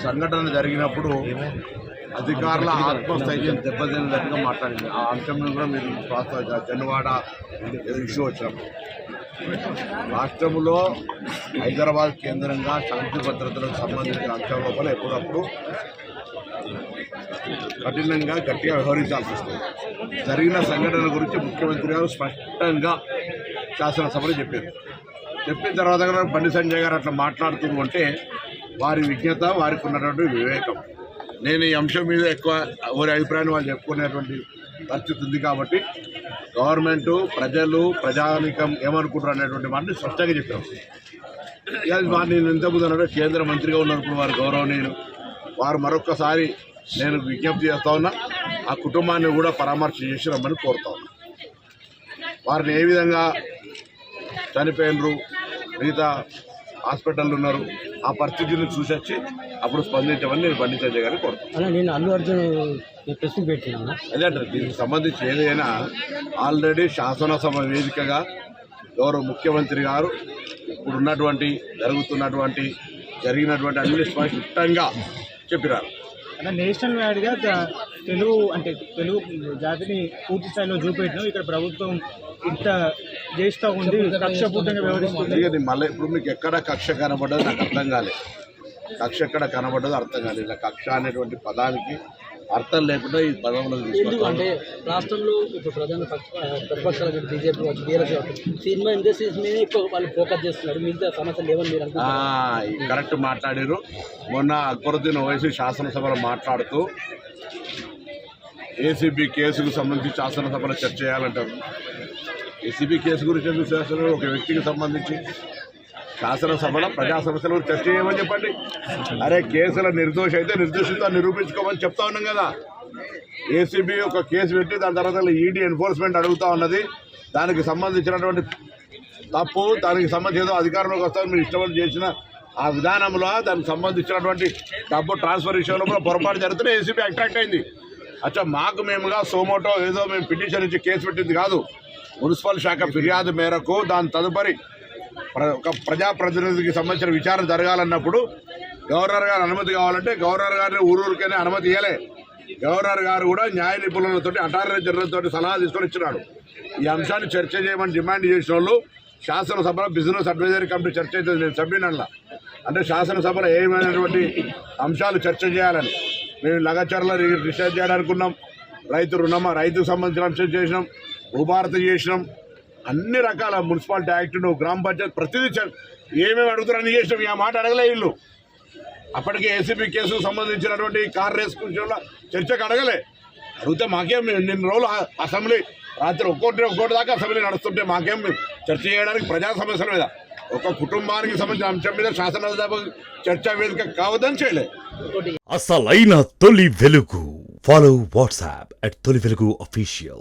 సంఘటన జరిగినప్పుడు అధికారుల ఆత్మస్థైర్యం దెబ్బతిన్నట్టుగా మాట్లాడింది. ఆ అంశం మీద కూడా మీరు జన్వాడ ఇష్యూ వచ్చినప్పుడు రాష్ట్రంలో హైదరాబాద్ కేంద్రంగా శాంతి భద్రతలకు సంబంధించిన అంశం లోపల ఎప్పుడప్పుడు కఠినంగా గట్టిగా వ్యవహరించాల్సి వస్తుంది. జరిగిన సంఘటన గురించి ముఖ్యమంత్రి గారు స్పష్టంగా శాసనసభలో చెప్పిన తర్వాత కూడా బండి సంజయ్ గారు అట్లా మాట్లాడుతూ ఉంటే వారి విజ్ఞత, వారికి ఉన్నటువంటి వివేకం. నేను ఈ అంశం మీద ఎక్కువ వారి అభిప్రాయాన్ని వాళ్ళు చెప్పుకునేటువంటి పరిస్థితి ఉంది కాబట్టి గవర్నమెంటు, ప్రజలు, ప్రజానికం ఏమనుకుంటారు అనేటువంటి మాటని స్పష్టంగా చెప్పారు. నేను ఇంతకుముందు అన్నాడు కేంద్ర మంత్రిగా ఉన్నప్పుడు వారు గౌరవనీయులు, వారు మరొక్కసారి నేను విజ్ఞప్తి చేస్తా ఉన్నా, ఆ కుటుంబాన్ని కూడా పరామర్శ చేసి రమ్మని కోరుతా ఉన్నా. వారిని ఏ విధంగా చనిపోయినరు, మిగతా హాస్పిటల్ ఉన్నారు, ఆ పరిస్థితిని చూసొచ్చి అప్పుడు స్పందించమని నేను బండి సంజయ్ గారిని కోరుతాను. నేను అల్లు అర్జున్ ప్రశ్న పెట్టినా అదే అంటారు. దీనికి సంబంధించి ఏదైనా ఆల్రెడీ శాసనసభ వేదికగా గౌరవ ముఖ్యమంత్రి గారు ఇప్పుడున్నటువంటి జరిగినటువంటి అన్ని స్పష్టంగా చెప్పినారు. నేషనల్ వైడ్గా తెలుగు జాతిని పూర్తి స్థాయిలో చూపెట్టినాం. ఇక్కడ ప్రభుత్వం ఇంత చేస్తూ ఉంది, కక్షపూర్తంగా వ్యవహరిస్తుంది. మళ్ళీ ఇప్పుడు మీకు ఎక్కడ కక్ష కనబడ్డది నాకు అర్థం కాలేదు. కక్ష ఎక్కడ కనబడ్డదో అర్థం కాలేదు. ఇలా కక్ష అనేటువంటి పదానికి అర్థం లేకుండా ఈ పదంలోకి తీసుకుంటాం. అంటే రాష్ట్రంలో ఇప్పుడు ప్రధాన ప్రతిపక్షాల బీజేపీ వచ్చి బీఆర్ఎస్ సినిమా ఇండస్ట్రీస్ మీద ఎక్కువ వాళ్ళు ఫోకస్ చేస్తున్నారు. మిగతా సమస్యలు లేవని మీరు కరెక్ట్ మాట్లాడారు. మొన్న అక్బరుద్దీన్ ఓవైసీ శాసనసభలో మాట్లాడుతూ ఏసీబీ కేసుకు సంబంధించి శాసనసభలో చర్చ చేయాలంటారు. ఏసీబీ కేసు గురించి ఎందుకు చేస్తున్నారు? ఒక వ్యక్తికి సంబంధించి శాసనసభలో ప్రజా సమస్యల గురించి చర్చ చేయమని చెప్పండి. అరే కేసుల నిర్దోషి అయితే నిర్దోషితో నిరూపించుకోమని చెప్తా ఉన్నాం కదా. ఏసీబీ ఒక కేసు పెట్టి దాని తర్వాత ఈడీ ఎన్ఫోర్స్మెంట్ అడుగుతా ఉన్నది. దానికి సంబంధించినటువంటి తప్పు, దానికి సంబంధించి ఏదో అధికారంలోకి వస్తామని మీరు ఇష్టపడి చేసిన ఆ విధానంలో దానికి సంబంధించినటువంటి డబ్బు ట్రాన్స్ఫర్ విషయంలో కూడా పొరపాటు జరిగితే ఏసీబీ అట్రాక్ట్ అయింది. అచ్చా మాకు మేముగా సోమోటో ఏదో మేము పిటిషన్ ఇచ్చి కేసు పెట్టింది కాదు. మున్సిపల్ శాఖ ఫిర్యాదు మేరకు దాని తదుపరి ఒక ప్రజాప్రతినిధికి సంబంధించిన విచారణ జరగాలన్నప్పుడు గవర్నర్ గారు అనుమతి కావాలంటే గవర్నర్ గారిని ఊరూరికైనా అనుమతి ఇవ్వలే. గవర్నర్ గారు కూడా న్యాయ నిపుణులతో అటార్నీ జనరల్ తోటి సలహా తీసుకొని ఇచ్చినాడు. ఈ అంశాన్ని చర్చ చేయమని డిమాండ్ చేసిన వాళ్ళు శాసనసభలో బిజినెస్ అడ్వైజరీ కమిటీ చర్చ అవుతుంది. నేను సభ్యునల్లా అంటే శాసనసభలో ఏమైనటువంటి అంశాలు చర్చ చేయాలని మేము లగచర్ల డిసైడ్ చేయడానుకున్నాం. రైతుకు సంబంధించిన అంశం చేసినాం, భూభారత చేసినాం, అన్ని రకాల మున్సిపాలిటీ యాక్ట్, గ్రామ పంచాయతీ ప్రతిదీ ఏమేమి అడుగుతారని చేసినాం. ఆ మాట అడగలే వీళ్ళు. అప్పటికే ఏసీబీ కేసుకు సంబంధించినటువంటి కార్ రేస్ గురించి చర్చకు అడగలే. అడిగితే మాకేం నిన్న రోజులు అసెంబ్లీ రాత్రి ఒక్కోటి దాకా అసెంబ్లీ నడుస్తుంటే మాకేం చర్చ చేయడానికి ప్రజా సమస్యల మీద ఒక కుటుంబానికి సంబంధించిన అంశం మీద శాసనసభ చర్చా వేదిక కావద్దని చేయలే. అసలైన తొలి వెలుగు. ఫాలో వాట్సాప్ @తొలి వెలుగు official.